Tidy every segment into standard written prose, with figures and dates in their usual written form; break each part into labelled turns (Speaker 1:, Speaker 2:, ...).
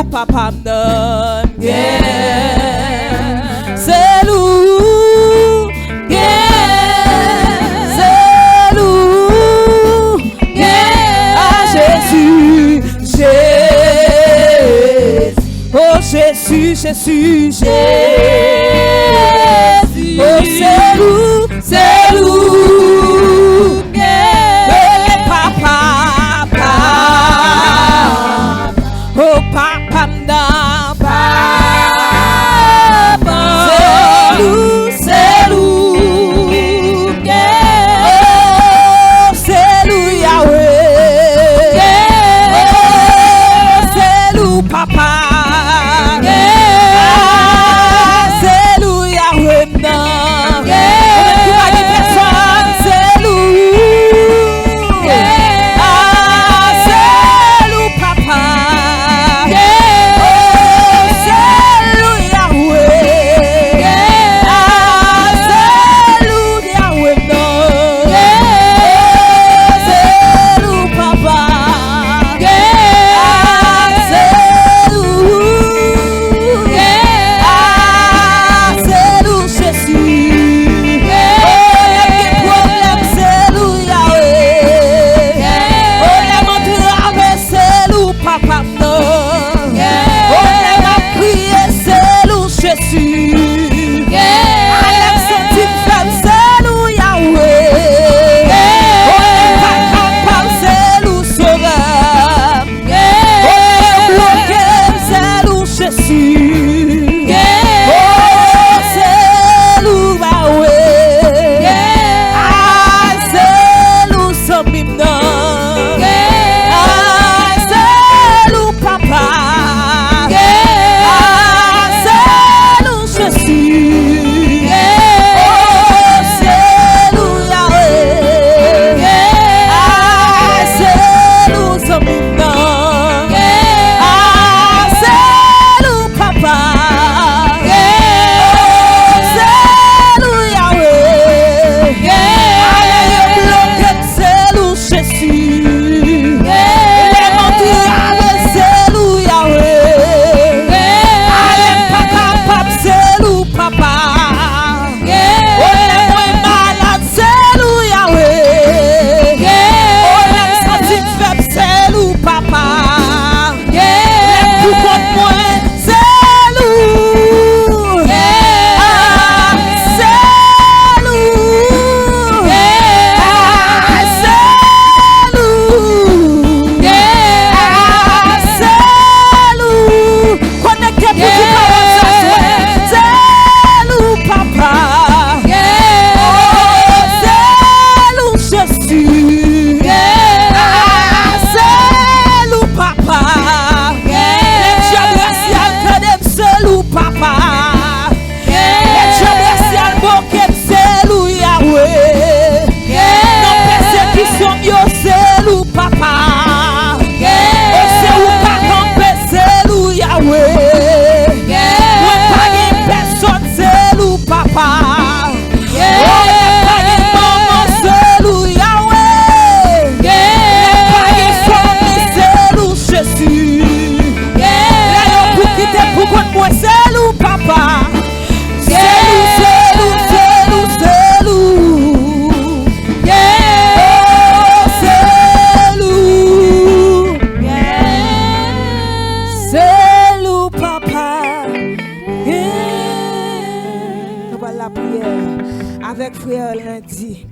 Speaker 1: loup, papa me donne. C'est loup, c'est loup, ah Jésus, Jésus, oh Jésus, Jésus, Jésus, oh c'est loup, papa, oh papa me donne, papa, c'est loup, oh c'est loup Yahweh, oh c'est loup papa, c'est loup Yahweh me donne, c'est loup, ah c'est loup papa.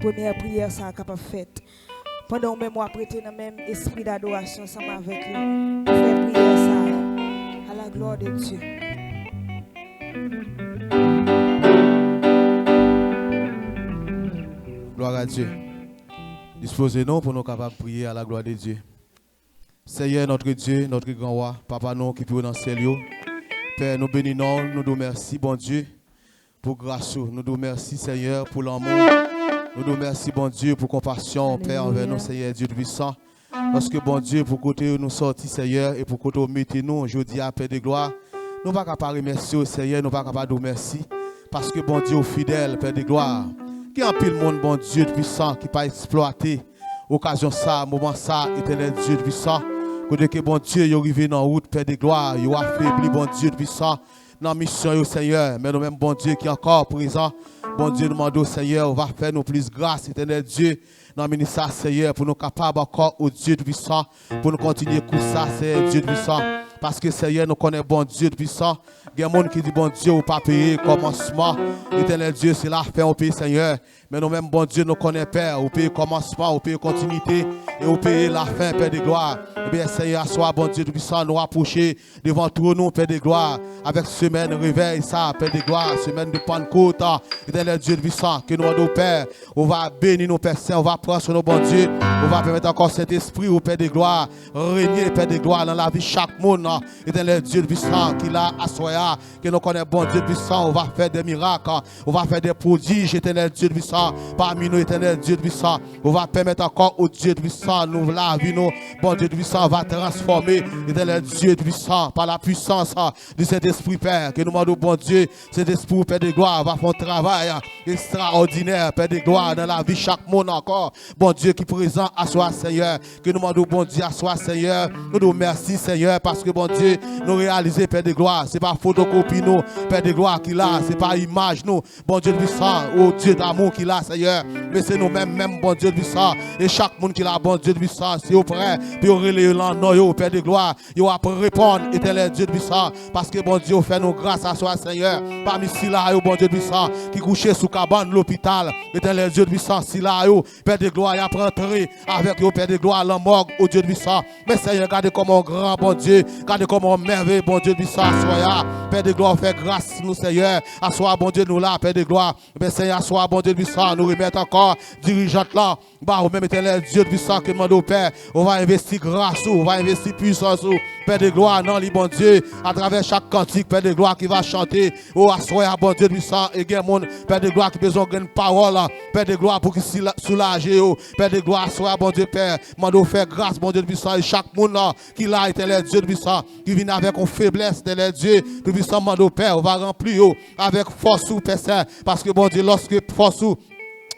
Speaker 2: Première prière, ça a capable faite. Pendant même moi prêter dans même esprit d'adoration ensemble avec lui. Faire prière ça à la gloire de Dieu.
Speaker 3: Gloire à Dieu. Disposez-nous pour nous capables de prier à la gloire de Dieu. Seigneur notre Dieu, notre grand roi, Papa nous qui peut dans le ciel. Père, nous bénissons, nous nous remercions, bon Dieu, pour grâce. Nous nous remercions, Seigneur, pour l'amour. Nous nous remercions, bon Dieu, pour compassion, Père, envers nous, Seigneur, Dieu puissant. Parce que, bon Dieu, pour côté nous sortir, Seigneur, et pour côté nous mettez nous, aujourd'hui, à paix de gloire, nous ne pouvons pas remercier, Seigneur, nous ne pouvons pas dire merci. Parce que, bon Dieu, fidèle, Père de gloire, qui a pile monde, bon Dieu puissant, qui pas exploité, occasion ça, moment ça, éternel Dieu puissant, Côté que bon Dieu, il arrivé dans la route, Père de gloire, il a affaibli, bon Dieu, puissant, dans la mission, Seigneur. Mais nous-mêmes, bon Dieu, qui est encore présent, bon Dieu, nous demandons, Seigneur, on va faire nous plus grâce, éternel Dieu, dans le ministère, Seigneur, pour nous capables encore, au Dieu puissant, pour nous continuer comme ça, Seigneur, Dieu puissant. Parce que Seigneur, nous connaissons bon Dieu puissant. Il y a des gens qui disent bon Dieu, ou pas payer commencement. Éternel Dieu, c'est la fin au pays, Seigneur. Mais nous-mêmes, bon Dieu, nous connaissons Père, au pays commencement, au pays continuité, et au pays la fin, Père de gloire. Eh bien, Seigneur, sois bon Dieu puissant, nous approcher devant tout nous, Père de gloire, avec semaine réveil, ça, Père de gloire, semaine de Pentecôte, éternel Dieu puissant, que nous demandons, Père, on va bénir nos Pères Saints, on va prendre sur nos bon Dieu, on va permettre encore cet esprit au Père de gloire, régner, Père de gloire, dans la vie de chaque monde, éternel Dieu puissant, qui l'a assoya, que nous connaissons bon Dieu puissant, on va faire des miracles, on va faire des prodiges, éternel Dieu puissant, parmi nous, éternel Dieu puissant, on va permettre encore au Dieu puissant, nous la vie, nous, bon Dieu puissant, va transformer, éternel Dieu puissant, par la puissance de cet esprit, Père, que nous demandons, bon Dieu, cet esprit, Père de gloire, va faire un travail extraordinaire, Père de gloire, dans la vie, chaque monde encore, bon Dieu qui est présent à soi, Seigneur, que nous demandons, bon Dieu, à soi, Seigneur, nous nous merci, Seigneur, parce que, bon Dieu, nous réalisons, Père de gloire, c'est pas photocopie, nous, Père de gloire, qui l'a, c'est pas image, nous, bon Dieu puissant, oh Dieu d'amour qui l'a, Seigneur, mais c'est nous-mêmes, même, bon Dieu puissant, et chaque monde qui l'a, bon Dieu puissant, c'est au près, puis au relais, non, Père de gloire, il va répondre, éternel Dieu puissant, parce que, bon Dieu, fait nous grâce à soi, Seigneur, parmi si là, bon Dieu puissant, qui couchait sous cabane, l'hôpital, éternel Dieu puissant, si là, Père de gloire, il a rentré avec au Père de gloire, la morgue, au Dieu puissant, mais Seigneur, regardez comment grand, bon Dieu, regardez comment merveilleux, bon Dieu puissant, soya, Père de gloire, fait grâce, nous, Seigneur, à soi, bon Dieu, nous là, Père de gloire, mais Seigneur, à soi, bon Dieu puissant, nous remettre encore, dirigeante là, bah, au même éternel Dieu puissant, que demande au Père, on va investir grâce, on va investir puissance, Père de gloire, non, les bon Dieu, à travers chaque cantique, Père de gloire, qui va chanter, oh, à soi, bon Dieu puissant, et bien, mon Père de gloire, qui besoin d'une parole, Père de gloire, pour qu'il soulage, Père de gloire, sois bon Dieu, Père, mando faire grâce, bon Dieu puissant, et chaque monde qui l'a été les Dieu puissant, qui vient avec une faiblesse de les dieux, puissant, mando Père, on va remplir avec force ou Père Saint, parce que bon Dieu, lorsque force ou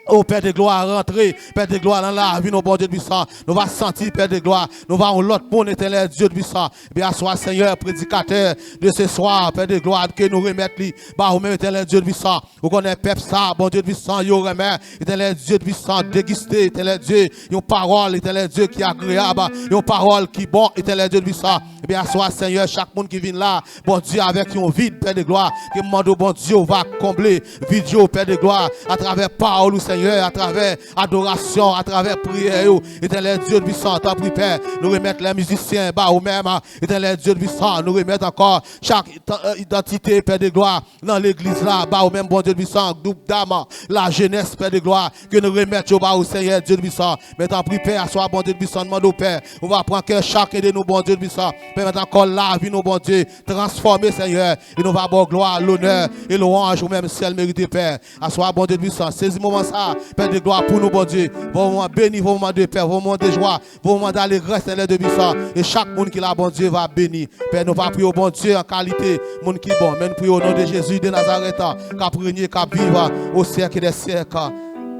Speaker 3: oh Père de gloire, rentrer, Père de gloire, dans la vie, nos bon Dieu puissant, nous va sentir, Père de gloire, nous va en l'autre monde éternel, Dieu puissant, bien, sois Seigneur, prédicateur de ce soir, Père de gloire, que nous remettons, bah, au même éternel, Dieu puissant, vous connaissez, Père, ça, bon Dieu puissant, yo remet, éternel, Dieu puissant, déguster, éternel Dieu, une parole, éternel Dieu qui est agréable, une parole qui est bon, éternel, Dieu puissant, bien, sois Seigneur, chaque monde qui vient là, bon Dieu, avec un vide, Père de gloire, que demande, bon Dieu, va combler, vidéo, Père de gloire, à travers parole, Seigneur, à travers adoration, à travers prière, éternel Dieu puissant, t'en prie Père, nous remettre les musiciens, bah, ou même, éternel Dieu puissant, nous remettre encore chaque identité, Père de gloire, dans l'église là, bah, ou même bon Dieu puissant, groupe d'âme, la jeunesse, Père de gloire, que nous remettre, bah, au Seigneur Dieu puissant, mais t'en prie Père, soit bon Dieu puissant, demande au Père, on va prendre que chacun de nous, bon Dieu puissant, permettre encore la vie, nous, bon Dieu, transformer, Seigneur, et nous va avoir gloire, l'honneur et louange, ou même ciel mérité, Père, à soit bon Dieu puissant, saisis moment ça, Père de gloire pour nous, bon Dieu. Vos moments bénis, vos moments de paix, vos moments de joie, vos moments d'allégresse, Seigneur de puissance. Et chaque monde qui l'a, bon Dieu, va bénir. Père, nous va prier au bon Dieu en qualité, monde qui est bon. Mais nous prions au nom de Jésus de Nazareth, qui a régné, qui a vivre au siècle des siècles.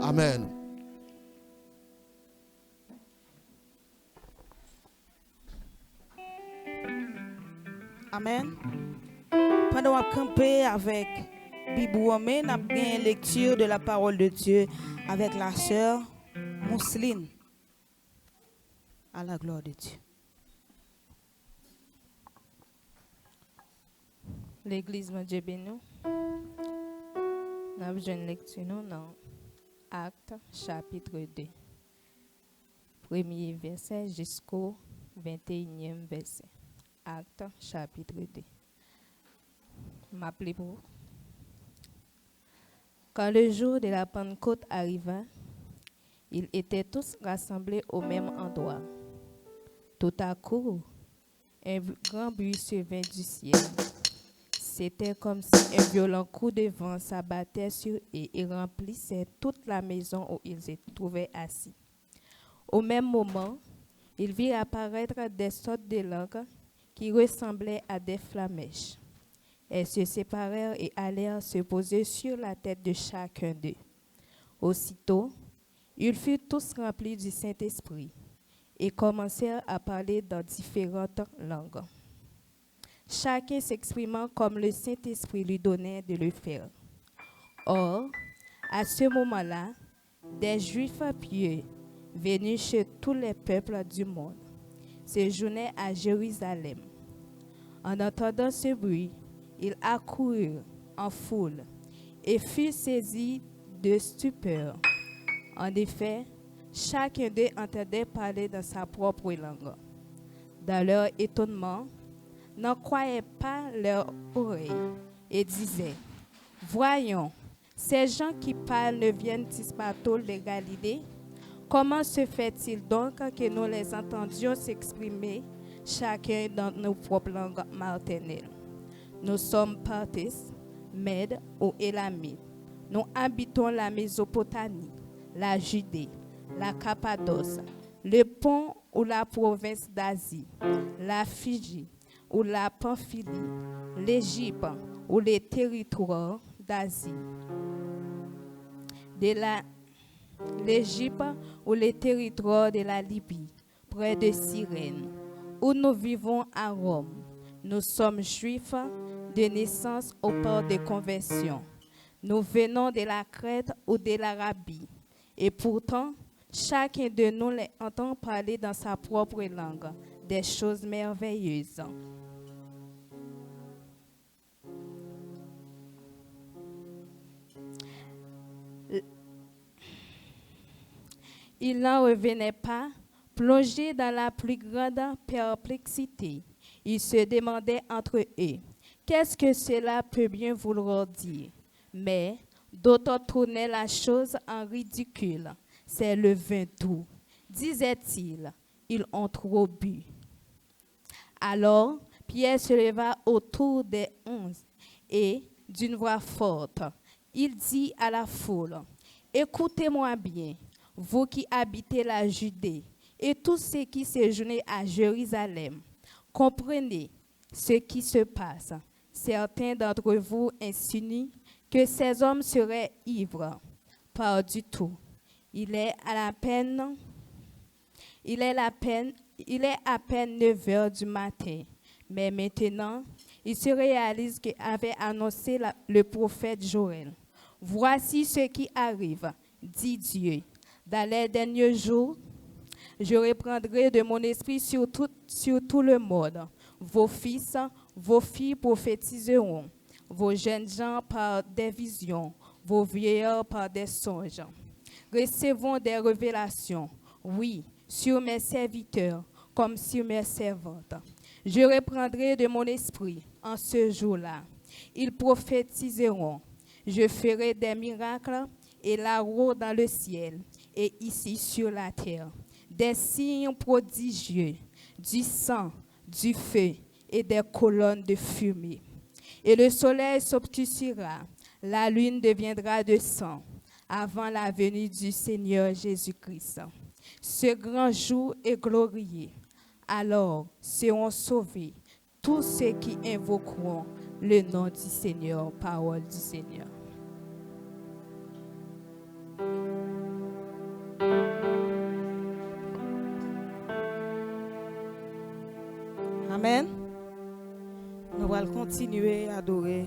Speaker 3: Amen.
Speaker 2: Amen. Pendant qu'on camper avec Bibou Amé, nous avons une lecture de la parole de Dieu avec la sœur Mousseline. À la gloire de Dieu.
Speaker 4: L'église de Dieu béni. Nous avons une lecture dans Actes chapitre 2. Premier verset jusqu'au 21e verset. Actes chapitre 2. M'appelez pour. Quand le jour de la Pentecôte arriva, ils étaient tous rassemblés au même endroit. Tout à coup, un grand bruit survint du ciel. C'était comme si un violent coup de vent s'abattait sur eux et remplissait toute la maison où ils se trouvaient assis. Au même moment, ils virent apparaître des sortes de langues qui ressemblaient à des flamèches. Elles se séparèrent et allèrent se poser sur la tête de chacun d'eux. Aussitôt, ils furent tous remplis du Saint-Esprit et commencèrent à parler dans différentes langues, chacun s'exprimant comme le Saint-Esprit lui donnait de le faire. Or, à ce moment-là, des Juifs pieux, venus chez tous les peuples du monde, séjournaient à Jérusalem. En entendant ce bruit, ils accoururent en foule et furent saisis de stupeur. En effet, chacun d'eux entendait parler dans sa propre langue. Dans leur étonnement, n'en croyaient pas leurs oreilles et disaient, « Voyons, ces gens qui parlent ne viennent-ils pas tous de Galilée? Comment se fait-il donc que nous les entendions s'exprimer chacun dans nos propres langues maternelles? Nous sommes Parthes, Mèdes ou Élamites. Nous habitons la Mésopotamie, la Judée, la Cappadoce, le Pont ou la province d'Asie, la Phrygie ou la Pamphylie, l'Égypte ou les territoires d'Asie, l'Égypte ou les territoires de la Libye, près de Cyrène, où nous vivons à Rome. Nous sommes juifs de naissance au port de conversion. Nous venons de la Crète ou de l'Arabie. Et pourtant, chacun de nous les entend parler dans sa propre langue des choses merveilleuses. Ils n'en revenaient pas, plongés dans la plus grande perplexité. Ils se demandaient entre eux, qu'est-ce que cela peut bien vouloir dire? Mais d'autres tournaient la chose en ridicule. C'est le vin doux, disait-il, ils ont trop bu. Alors, Pierre se leva autour des 11 et, d'une voix forte, il dit à la foule, « Écoutez-moi bien, vous qui habitez la Judée et tous ceux qui séjournent à Jérusalem, comprenez ce qui se passe. Certains d'entre vous insinuent que ces hommes seraient ivres. Pas du tout. Il est à peine 9 heures du matin. Mais maintenant, il se réalise qu'avait annoncé le prophète Joël. Voici ce qui arrive, dit Dieu. Dans les derniers jours, je reprendrai de mon esprit sur tout le monde. Vos fils, vos filles prophétiseront. Vos jeunes gens par des visions, vos vieillards par des songes. Recevons des révélations, oui, sur mes serviteurs comme sur mes servantes. Je reprendrai de mon esprit en ce jour-là. Ils prophétiseront. Je ferai des miracles et la roue dans le ciel et ici sur la terre. Des signes prodigieux, du sang, du feu et des colonnes de fumée. Et le soleil s'obscurcira, la lune deviendra de sang, avant la venue du Seigneur Jésus-Christ. Ce grand jour est glorieux. Alors seront sauvés tous ceux qui invoqueront le nom du Seigneur, parole du Seigneur.
Speaker 2: Amen. Nous allons continuer à adorer.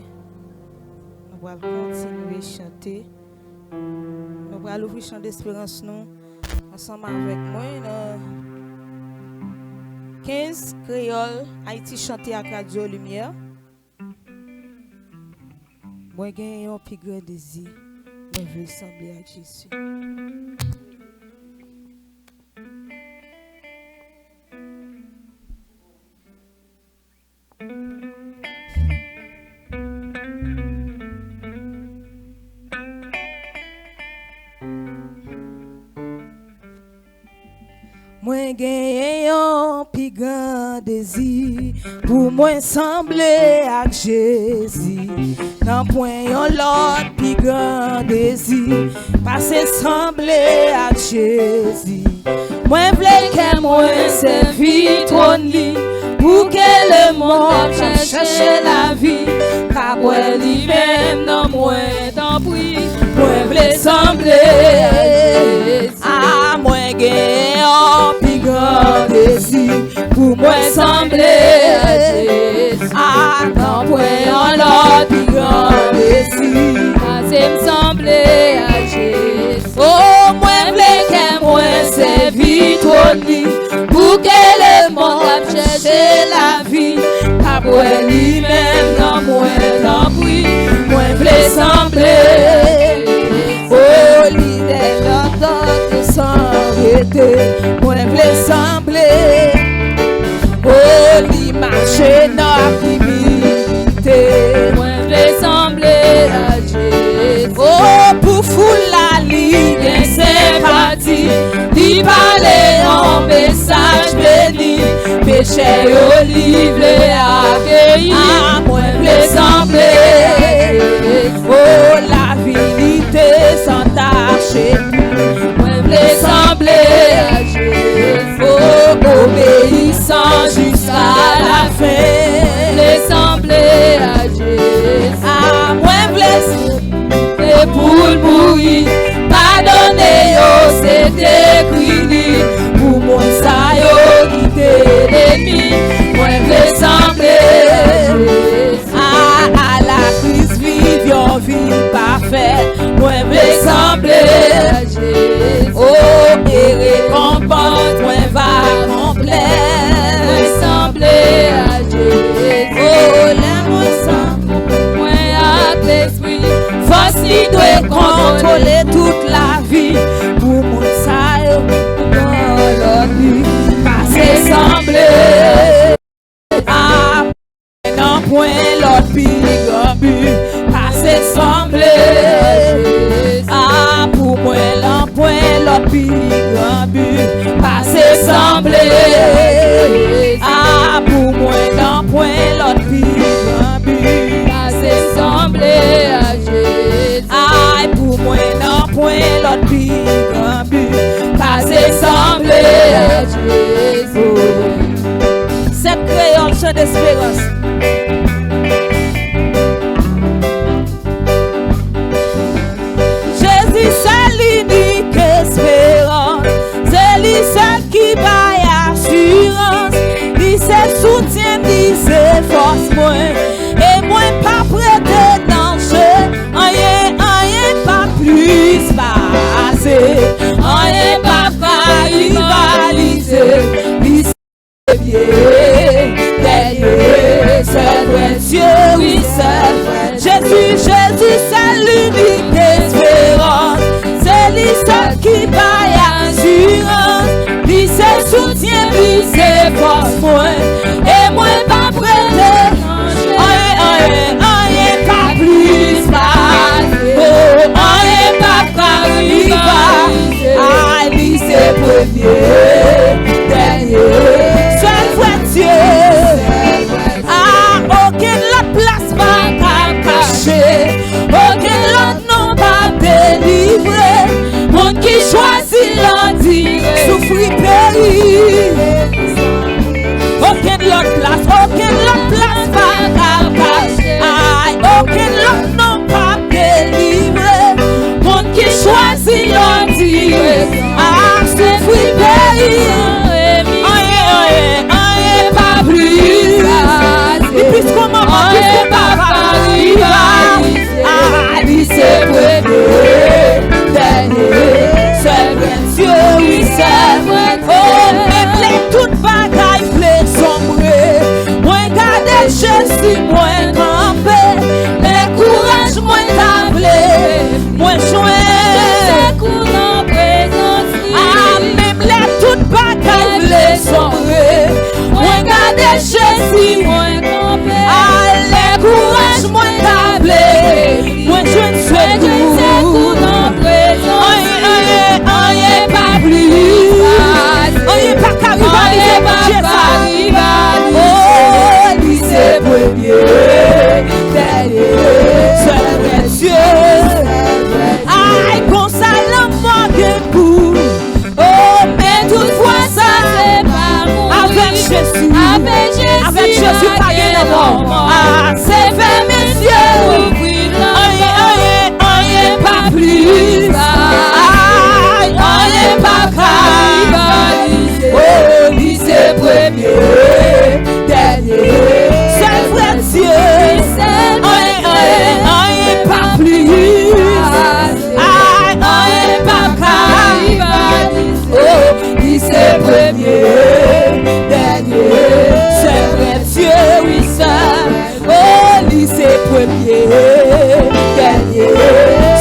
Speaker 2: Nous allons continuer à chanter. Nous allons ouvrir le chant d'espérance nous ensemble avec moi. 15 créoles Haïti chanter à Radio Lumière. Moi j'ai un plus grand désir. Moi je veux ressembler à Jésus. Moi gagne un plus grand désir pour moi sembler à Jésus. Nan point yon l'autre plus grand désir passer sembler à Jésus. Moi vle que moi servi ton lit pour que le monde cherche la vie. Car moi lui-même dans moi t'en prie. Moi vle sembler à Jésus. Ah moi gagne un plus
Speaker 1: grand défi pour moi sembler à Jésus. Ah, non, point en l'autre, plus grand défi. Ah, c'est me sembler à Jésus. Oh, moi, m'lèque, moi, c'est vite au lit. Pour que le monde a cherché la vie. Pas pour lui-même, non, moi, non, oui. Moi, m'lèque sembler. Oh, l'idée d'entendre s'arrêter. Moi, m'lèque sembler. Oh, l'image n'activité. Moi, m'lèque sembler à Jésus. Oh, pour foule la ligue, sympathie. D'y parler en message béni. Péché olive accueilli. Ah, moi, m'lèque sembler. Oh, la vérité sans tâcher. Moi, m'lèque sembler à Jésus. Oh, obéissant jusqu'à la fin. M'lèque sembler à Jésus. Ah, moi, m'lèque et pour le mourir. Pardonnez, oh, c'est écrit. Pour mon ça, yo, quitter l'ennemi. Moi, m'lèque sembler à la crise vive, yon vie parfaite. Moi, m'lèque sembler à Jésus. Oh, et récompense, moi, va complet. Moi, sembler à Jésus. Oh, l'amour semble, moi, à l'esprit. Force qui doit contrôler toute la vie. Pour mon ça, yo, dans la vie. Passer sembler. Ah, non, point l'autre big but. Passer sembler. Ah, pour moi, l'un point l'autre big but. Passer sembler. Ah, pour moi, l'un point l'autre big but. Passer sembler à Jésus. Ah, pour moi, l'un point l'autre big but. Passer sembler à Jésus. Cette créole, chant d'espérance. Jésus, c'est l'unique espérance. C'est lui seul qui baille assurance. Lui c'est soutien, lui c'est force moi. Et moi pas prêté danger. Rien pas plus passer. Rien pas rivaliser. Lui c'est bien. Derrière, seul vrai Dieu, oui seul. Jésus, c'est l'unique espérance. C'est lui seul qui baille assurance. Lui c'est soutien, lui c'est force moi. Et moi pas prêté. Rien pas plus passer. Oh, rien pas rivaliser. Ah, lui c'est premier. Derrière, seul vrai Dieu. Ah, aucune autre place pas cacher. Aucune autre nom pas délivrer. Monde qui choisit l'endirer. Souffrir, périr. Aucune autre place pas cacher. Ah, aucune autre nom pas délivrer. Monde qui choisit l'endirer. Ah, souffrir, périr. Pas plus. Et puisqu'on m'a puisqu'on pas rivaliser. Ah, lui c'est premier. Dernier. Seul vrai Dieu, oui c'est vrai. Oh, même les toutes bagailles plaît sombrer. Moi garder Jésus, moi camper. Mais courage, moi t'appeler. Moi joindre. Courant présence. Ah, même les toutes bagailles plaît sombrer. Moi garder Jésus, moi camper. Allez, courage, moi t'appeler. Moi je ne sais courant présence. Rien pas plus. Rien pas qu'à rivaliser. Oh, lui c'est premier. Dernier. Seul vrai Dieu. Aïe, qu'on s'allume manque pour. Oh, mais toutefois ça c'est pas mourir. Avec Jésus. Avec Jésus. premier, dernier,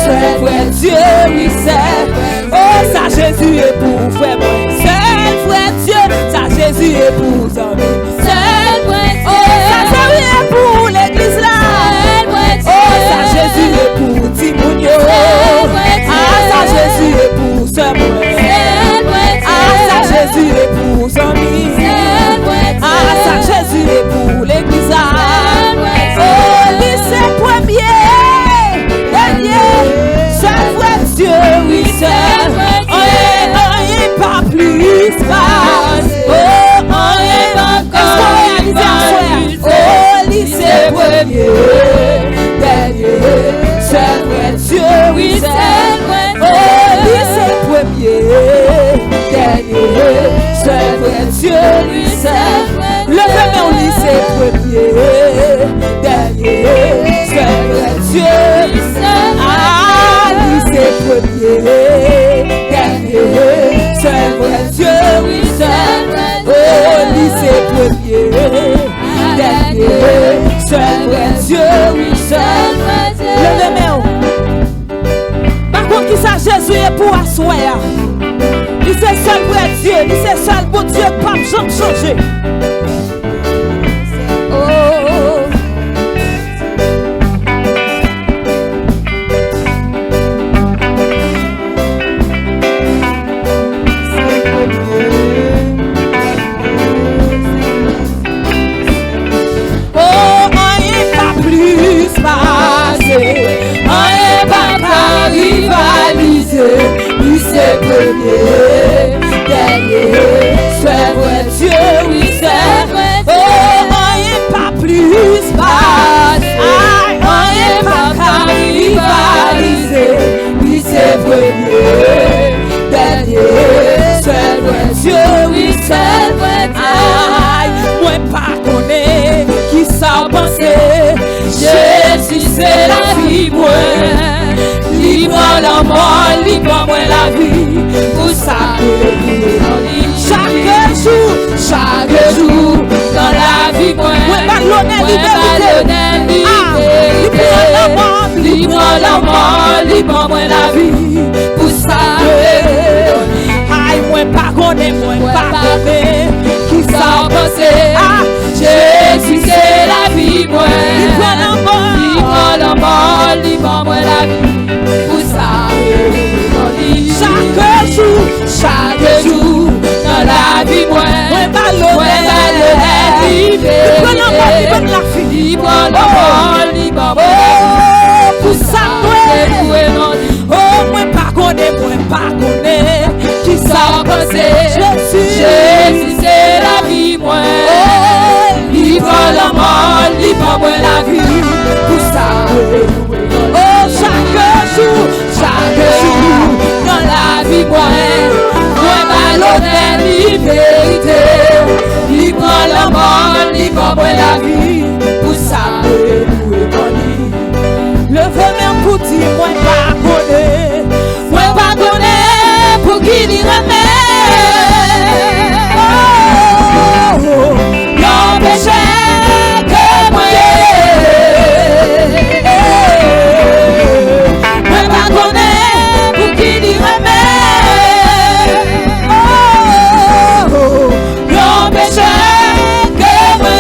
Speaker 1: seul vrai Dieu, oui c'est. Oh, ça Jésus est pour frère moi. Seul vrai Dieu, ça Jésus est pour amis. Seul vrai Dieu, oh, ça Jésus est pour l'église là. Oh, ça Jésus est pour Timounio. Ah, ça Jésus est pour ce moi. Ah, ça Jésus est pour amis. Ah, ça Jésus est pour l'église là. Oh, lui c'est premier, dernier, seul vrai Dieu, oui seul. Oh, pas plus pas. Oh, est-ce qu'on réalise un soir? Oh, lui c'est premier, dernier, seul vrai Dieu, oui seul. Oh, lui c'est premier, dernier, seul vrai Dieu, lui seul. Levez-moi, lui c'est premier, dernier, seul vrai Dieu. Ah, lui c'est premier, dernier, seul vrai Dieu, oui seul. Oh, lui c'est premier, dernier, seul vrai Dieu, oui seul. Levez-moi. Par contre, qui ça Jésus est pour asseoir? Lui c'est seul vrai Dieu, lui c'est seul bon Dieu, pas jamais changer. Lui c'est premier, dernier, seul vrai Dieu, oui c'est. Oh, rien pas plus pas, rien pas rivaliser. Lui c'est premier, dernier, seul vrai Dieu, oui c'est. Moi pas connais qui ça penser. Jésus c'est la vie moi. Libre la mort, libre moi la vie. Pour ça chaque jour, dans la vie moi ballonner liberté. Libre la mort, libre moi la vie. Pour ça aïe moi pas connaître, moi pas connaître qui ça penser. Jésus c'est la vie moi. Libre la mort, libre moi la vie. Chaque jour, dans la vie, moi ballonner liberté. Libre la mort, pour ça, oh, moi pas connaître, qui ça penser. Jésus, c'est la vie, moi. Libre la mort, libre moi la vie. Pour ça, oh, chaque jour, dans la vie, moi ballonner liberté. Libre la mort, libre moi la vie. Pour ça, levez-moi pour dire, moi pas connaître, pour qui n'y remet. L'homme péché que moi. Moi pas connaître, pour qui n'y remet. L'homme péché que moi.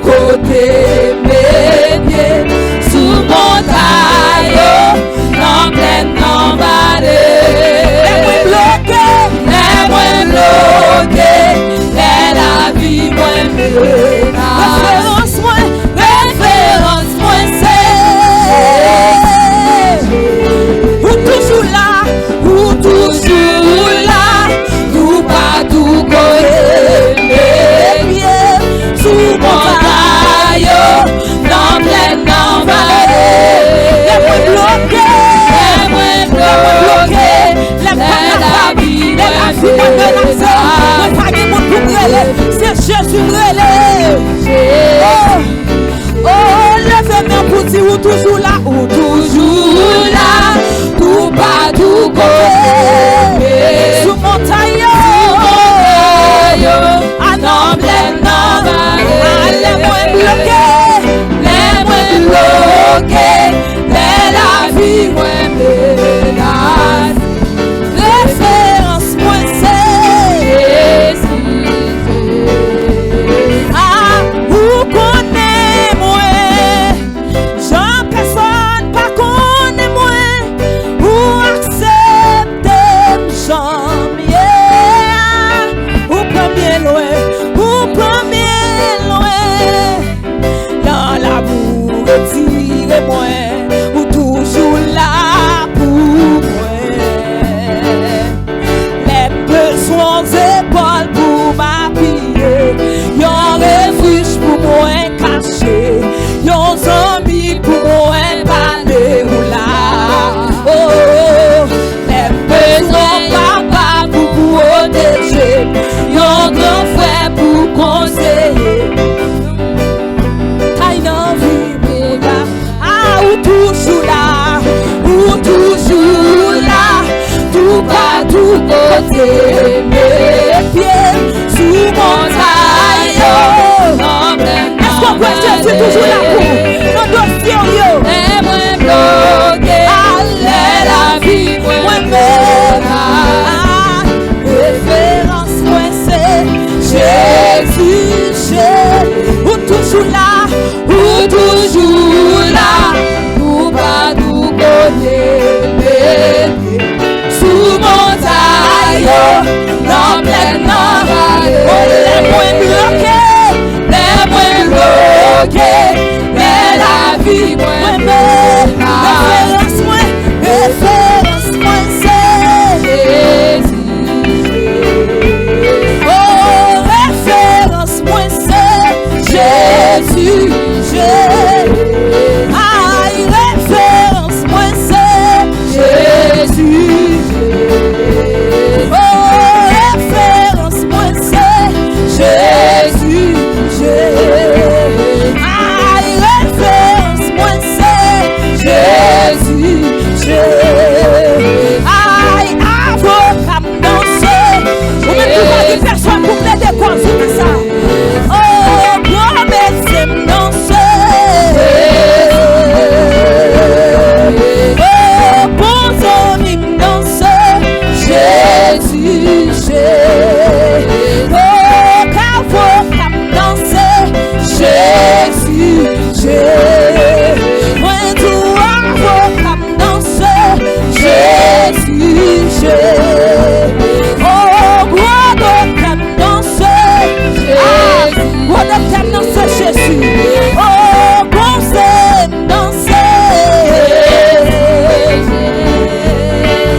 Speaker 1: côté mes pieds, sous montagne, en pleine vallée. Les moins bloqués, les la vie moins menace. Référence moins c'est. Ou toujours là, tout partout côté mes pieds, sous montagne, dans pleine vallée. Les moins bloqués, les la vie moins menace. C'est Jésus me relève. Oh, levez-moi pour dire ou toujours là, tout partout côté. Sous montagne, en pleine vallée. Les moins bloqués, les la vie moins menace. Référence moins c'est. Ah, vous connaissez moi, j'en personne pas connaît moi, vous acceptez j'en yeah. Vous prenez loin, dans l'amour retirez-moi, vous toujours là pour moi. Les besoins épaules pour m'appuyer, yon refuge pour moi caché, yon zombie pour moi parler ou là. Oh, les besoins papa pour protéger, yon grand frère pour conseiller. Taille dans vie pour là, ah ou toujours là, tout partout côté mes pieds, sous montagne. Est-ce qu'on peut Jésus toujours là pour nos dossiers? Les moins bloqués, la vie moins menace. Référence moins c'est Jésus, ou toujours là, tout partout côté mes pieds, sous montagne, dans pleine vallée. Les moins bloqués, mais la vie moins menace. Référence moins c'est Jésus. Oh, référence moins c'est Jésus. Aïe, référence moins c'est Jésus. Oh, référence moins c'est Jésus. Aïe, référence moins c'est Jésus. Aïe, avocat me danser. Ou même tout pas de personne pour plaider quoi sur ça. Oh, bon médecin me danser. Oh, bon ami me danser. Jésus. Oh, avocat me danser. Jésus. Moi tout avocat me danser. Jésus. Oh, gros docteur me danser. Ah, gros docteur me danser Jésus. Oh, bon c'est me danser.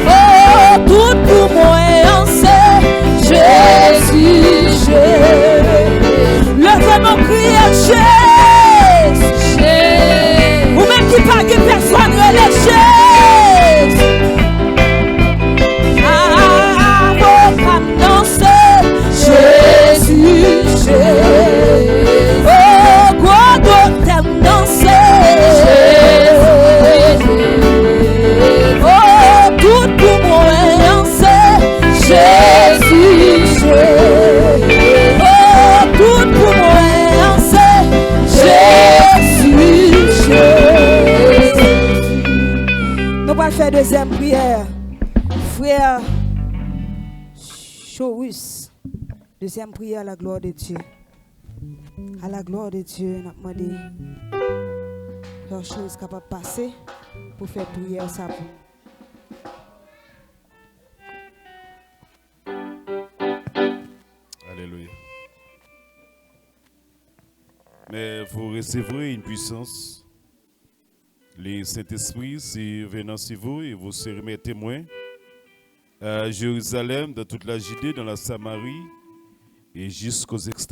Speaker 1: Oh, tout pour moi en c'est Jésus. Levez mon cri à Jésus. Ou même qui pas que personne relâche. Jésus, oh, quoi d'autre danser? Oh, tout pour moi, c'est Jésus. Oh, tout pour moi, c'est Jésus. Nous allons faire deuxième prière. Frère Chorus. Deuxième prière à la gloire de Dieu.
Speaker 2: À la gloire de Dieu, nous avons demandé leurs choses capables de passer pour faire prière ça pour nous.
Speaker 5: Alléluia. Mais vous recevrez une puissance. Le Saint-Esprit, c'est venant sur vous et vous serez mes témoins à Jérusalem, dans toute la Judée, dans la Samarie et jusqu'aux extrémités.